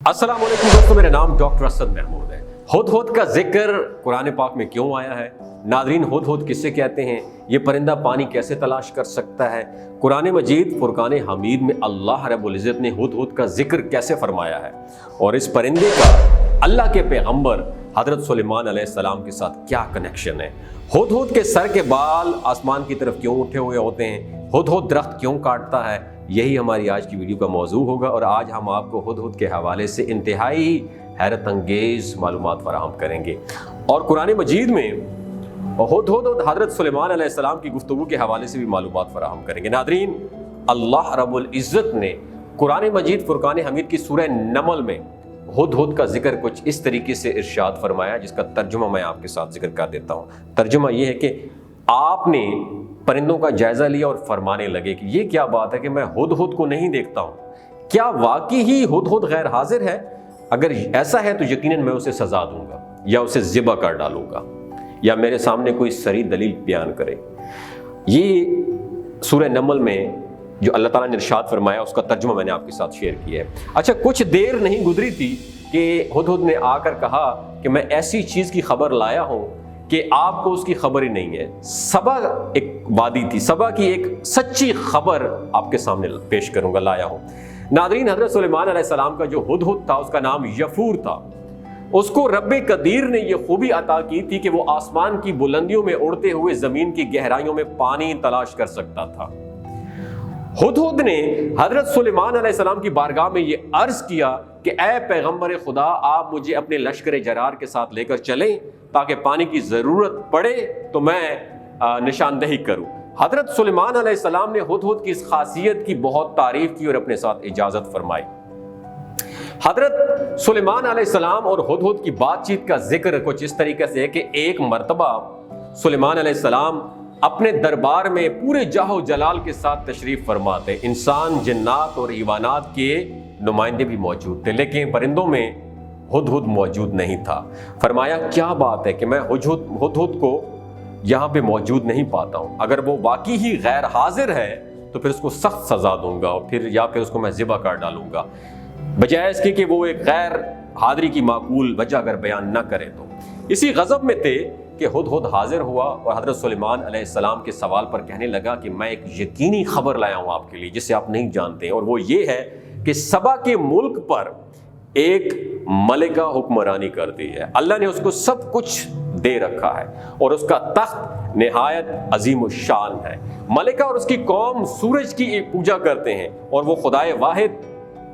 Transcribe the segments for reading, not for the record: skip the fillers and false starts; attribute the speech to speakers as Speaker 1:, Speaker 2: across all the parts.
Speaker 1: अस्सलाम वालेकुम दोस्तों, मेरा नाम डॉक्टर असद महमूद है। हुदहुद का जिक्र कुरान पाक में क्यों आया है? नादरीन, हुदहुद किससे कहते हैं? ये परिंदा पानी कैसे तलाश कर सकता है? कुरान मजीद फुरकान हमीद में अल्लाह रब्बुल इज़्ज़त ने हुदहुद का जिक्र कैसे फरमाया है और इस परिंदे का अल्लाह के पैगंबर हज़रत सुलेमान अलैहिस्सलाम के साथ क्या कनेक्शन है? हुदहुद के सर के बाल आसमान की तरफ क्यों उठे हुए होते हैं? हुदहुद दरख्त क्यों काटता है? यही हमारी आज की वीडियो का मौजू होगा और आज हम आपको हुदहुद के हवाले से इंतहाई हैरत अंगेज़ मालूमात फराहम करेंगे। और कुरान मजीद में हुदहुद और हज़रत सुलेमान अलैहिस्सलाम की गुफ्तगू के हवाले से भी मालूमात फराहम करेंगे। नादरीन, अल्लाह रब्बुल इज़्ज़त ने कुरान मजीद फुरकान हमीद की सूरह नमल में हुदहुद का जिक्र कुछ इस तरीके से इरशाद फरमाया, जिसका तर्जुमा मैं आपके साथ जिक्र कर देता हूँ। तर्जुमा ये है कि आपने परिंदों का जायजा लिया और फरमाने लगे कि ये क्या बात है कि मैं हुदहुद को नहीं देखता हूँ, क्या वाकई ही हुदहुद गैर हाजिर है? अगर ऐसा है तो यकीनन मैं उसे सजा दूंगा या उसे ज़िबा कर डालूंगा या मेरे सामने कोई सरी दलील बयान करे। ये सूरह नमल में जो अल्लाह ताला ने इरशाद फरमाया उसका तर्जुमा मैंने आपके साथ शेयर किया है। अच्छा, कुछ देर नहीं गुजरी थी कि हुदहुद ने आकर कहा कि मैं ऐसी चीज़ की खबर लाया हूँ कि आपको उसकी खबर ही नहीं है। सबा एक वादी थी, सबा की एक सच्ची खबर आपके सामने पेश करूंगा, लाया हूं। नादरीन, हज़रत सुलेमान अलैहिस्सलाम का जो हुदहुद था उसका नाम यफूर था। उसको रब्बे कदीर ने यह खूबी अता की थी कि वो आसमान की बुलंदियों में उड़ते हुए जमीन की गहराइयों में पानी तलाश कर सकता था। हुदहुद ने हज़रत सुलेमान अलैहिस्सलाम की बारगाह में ये अर्ज किया कि ऐ पैगंबर खुदा, आप मुझे अपने लश्कर जरार के साथ लेकर चलें ताकि पानी की ज़रूरत पड़े तो मैं निशानदही करूं। हज़रत सुलेमान अलैहिस्सलाम ने हुदहुद की इस खासियत की बहुत तारीफ की और अपने साथ इजाज़त फरमाई। हज़रत सुलेमान अलैहिस्सलाम और हुदहुद की बातचीत का जिक्र कुछ इस तरीके से है कि एक मरतबा सुलेमान अलैहिस्सलाम अपने दरबार में पूरे जाहो जलाल के साथ तशरीफ फरमाते। इंसान, जिन्नात और हैवानात के नुमाइंदे भी मौजूद थे, लेकिन परिंदों में हुदहुद मौजूद नहीं था। फरमाया, क्या बात है कि मैं हुदहुद को यहाँ पे मौजूद नहीं पाता हूँ। अगर वो वाकई ही गैर हाजिर है तो फिर उसको सख्त सजा दूंगा और फिर उसको मैं ज़िबा कर डालूंगा, बजाय इसके कि वो एक गैर हाजिरी की माकूल वजह अगर बयान न करे तो। इसी गज़ब में थे कि हुदहुद हाजिर हुआ और हज़रत सुलेमान अलैहिस्सलाम के सवाल पर कहने लगा कि मैं एक यकीनी खबर लाया हूँ आपके लिए जिसे आप नहीं जानते, और वो ये है कि सबा के मुल्क पर एक मलिका हुक्मरानी करती है। अल्लाह ने उसको सब कुछ दे रखा है और उसका तख्त निहायत अजीम शान है। मलिका और उसकी कौम सूरज की पूजा करते हैं और वो खुदाए वाहिद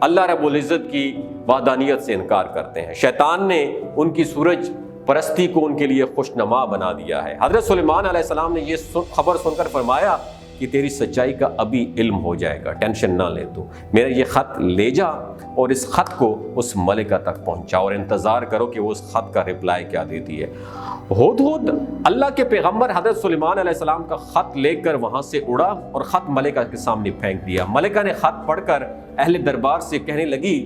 Speaker 1: अल्लाह रब्बुल इज़्ज़त की वहदानियत से इनकार करते हैं। शैतान ने उनकी सूरज परस्ती को उनके लिए खुशनमा बना दिया है। हज़रत सुलेमान अलैहिस्सलाम ने ये खबर सुनकर फरमाया कि तेरी सच्चाई का अभी इल्म हो जाएगा, टेंशन ना ले, तो मेरा ये ख़त ले जा और इस ख़त को उस मलिका तक पहुँचाओ और इंतज़ार करो कि वो उस ख़त का रिप्लाई क्या देती है। हुदहुद अल्लाह के पैगंबर हज़रत सुलेमान अलैहिस्सलाम का ख़त लेकर वहाँ से उड़ा और ख़त मलिका के सामने फेंक दिया। मलिका ने ख़त पढ़कर अहले दरबार से कहने लगी,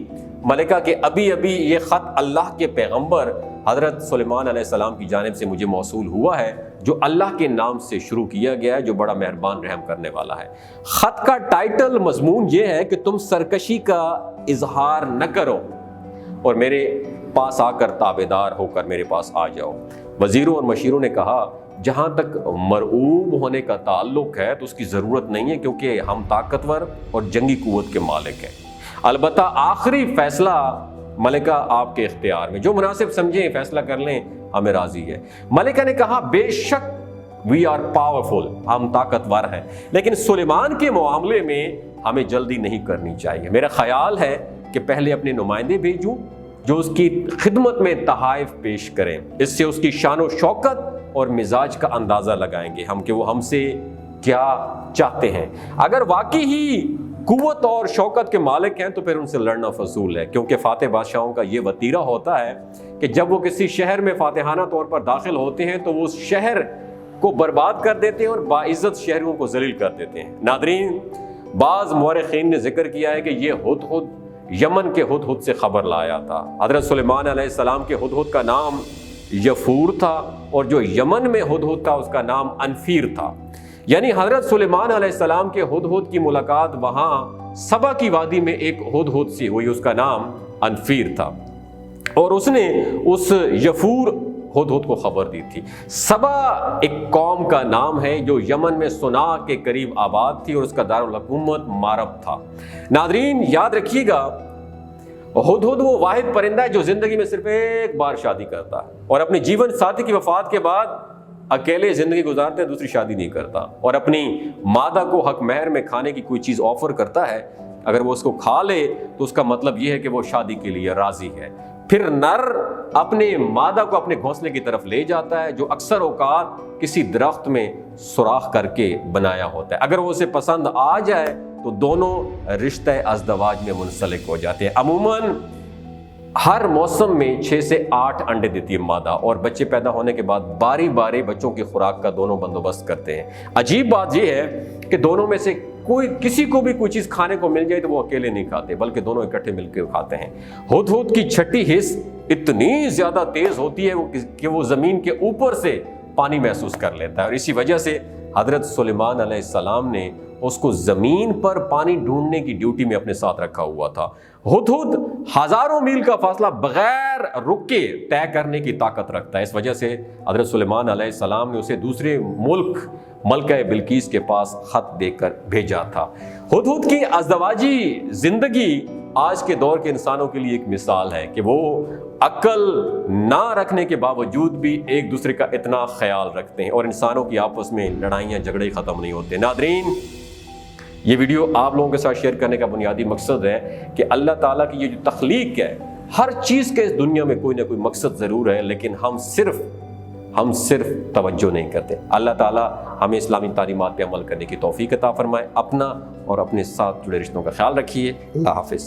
Speaker 1: मलिका के अभी अभी ये ख़त अल्लाह के पैगंबर हज़रत सुलेमान अलैहिस्सलाम की जानिब से मुझे मौसूल हुआ है, जो अल्लाह के नाम से शुरू किया गया है, जो बड़ा मेहरबान रहम करने वाला है। ख़त का टाइटल मजमून ये है कि तुम सरकशी का इजहार न करो और मेरे पास आकर ताबेदार होकर मेरे पास आ जाओ। वज़ीरों और मशीरों ने कहा, जहाँ तक मरऊब होने का ताल्लुक है तो उसकी ज़रूरत नहीं है, क्योंकि हम ताकतवर और जंगी कुव्वत के मालिक हैं। अलबत्ता आखिरी फैसला मलिका आपके इख्तियार में, जो मुनासिब समझें फैसला कर लें, हमें राजी है। मलिका ने कहा, बेशक वी आर पावरफुल, हम ताकतवर हैं, लेकिन सुलेमान के मामले में हमें जल्दी नहीं करनी चाहिए। मेरा ख्याल है कि पहले अपने नुमाइंदे भेजूं जो उसकी खिदमत में तहाइफ पेश करें, इससे उसकी शान व शौकत और मिजाज का अंदाज़ा लगाएंगे हम कि वो हमसे क्या चाहते हैं। अगर वाकई ही कुव्वत और शौकत के मालिक हैं तो फिर उनसे लड़ना फजूल है, क्योंकि फातेह बादशाहों का ये वतीरा होता है कि जब वो किसी शहर में फातेहाना तौर पर दाखिल होते हैं तो वो उस शहर को बर्बाद कर देते हैं और बाइज्जत शहरों को जलील कर देते हैं। नादरीन, बाज़ मुअर्रिखीन ने जिक्र किया है कि ये हुदहुद यमन के हुदहुद से खबर लाया था। हज़रत सुलेमान अलैहिस्सलाम के हुदहुद का नाम यफूर था और जो यमन में हुदहुद था उसका नाम अनफीर था। यानी हज़रत सुलेमान अलैहिस्सलाम के हुदहुद की मुलाकात वहाँ सबा की वादी में एक हुदहुद से हुई, उसका नाम अनफीर था और उसने उस यफूर हुदहुद को खबर दी थी। सबा एक कौम का नाम है जो यमन में सुना के करीब आबाद थी और उसका दारुल हुकूमत मारब था। नादरीन याद रखिएगा, हुदहुद वो वाहिद परिंदा है जो जिंदगी में सिर्फ एक बार शादी करता है और अपने जीवन साथी की वफात के बाद अकेले जिंदगी गुजारते हैं, दूसरी शादी नहीं करता और अपनी मादा को हक महर में खाने की कोई चीज़ ऑफर करता है, अगर वो उसको खा ले तो उसका मतलब ये है कि वो शादी के लिए राजी है। फिर नर अपने मादा को अपने घोंसले की तरफ ले जाता है जो अक्सर औकात किसी दरख्त में सुराख करके बनाया होता है। अगर वो उसे पसंद आ जाए तो दोनों रिश्ते अज़दवाज में मुंसलिक हो जाते हैं। अमूमन हर मौसम में 6 से 8 अंडे देती है मादा और बच्चे पैदा होने के बाद बारी बारी बच्चों की खुराक का दोनों बंदोबस्त करते हैं। अजीब बात यह है कि दोनों में से किसी को भी कोई चीज़ खाने को मिल जाए तो वो अकेले नहीं खाते बल्कि दोनों इकट्ठे मिलकर खाते हैं। हुदहुद की छठी हिस्स इतनी ज़्यादा तेज़ होती है कि वो ज़मीन के ऊपर से पानी महसूस कर लेता है और इसी वजह से हज़रत सुलेमान अलैहिस्सलाम ने उसको ज़मीन पर पानी ढूंढने की ड्यूटी में अपने साथ रखा हुआ था। हुदहुद हज़ारों मील का फासला बगैर रुके तय करने की ताकत रखता है। इस वजह से हज़रत सुलेमान अलैहिस्सलाम ने उसे दूसरे मुल्क मलका बिल्कीस के पास खत देकर भेजा था। हुदहुद की अज़दवाजी ज़िंदगी आज के दौर के इंसानों के लिए एक मिसाल है कि वो अक्ल ना रखने के बावजूद भी एक दूसरे का इतना ख्याल रखते हैं और इंसानों की आपस में लड़ाइयाँ झगड़े ख़त्म नहीं होते। नादरीन, ये वीडियो आप लोगों के साथ शेयर करने का बुनियादी मकसद है कि अल्लाह ताला की ये जो तख्लीक है, हर चीज़ के इस दुनिया में कोई ना कोई मकसद ज़रूर है, लेकिन हम सिर्फ तवज्जो नहीं करते। अल्लाह ताला हमें इस्लामी तालीमात पे अमल करने की तौफीक अता फरमाए। अपना और अपने साथ जुड़े रिश्तों का ख्याल रखिए। अल्लाह हाफिज़।